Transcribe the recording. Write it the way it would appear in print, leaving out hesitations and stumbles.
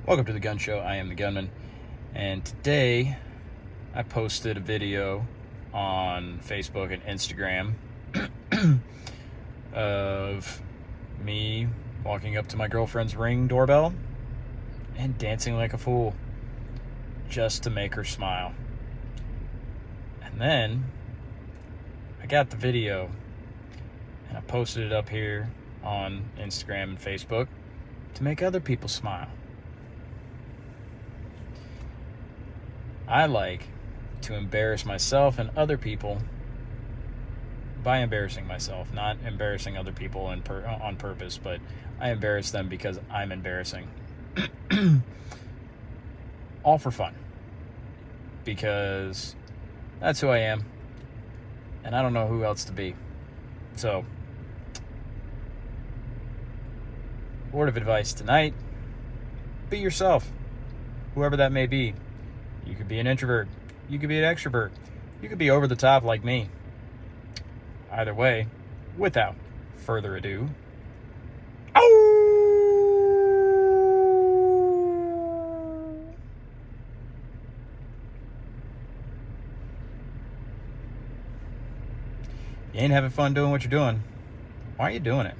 Welcome to the Gun Show. I am the Gunman, and today I posted a video on Facebook and Instagram of me walking up to my girlfriend's Ring doorbell and dancing like a fool just to make her smile. And then I got the video and I posted it up here on Instagram and Facebook to make other people smile. I like to embarrass myself and other people by embarrassing myself, not embarrassing other people on purpose, but I embarrass them because I'm embarrassing. All for fun. Because that's who I am, and I don't know who else to be. So, word of advice tonight: be yourself, whoever that may be. You could be an introvert. You could be an extrovert. You could be over the top like me. Either way, without further ado, you ain't having fun doing what you're doing, why are you doing it?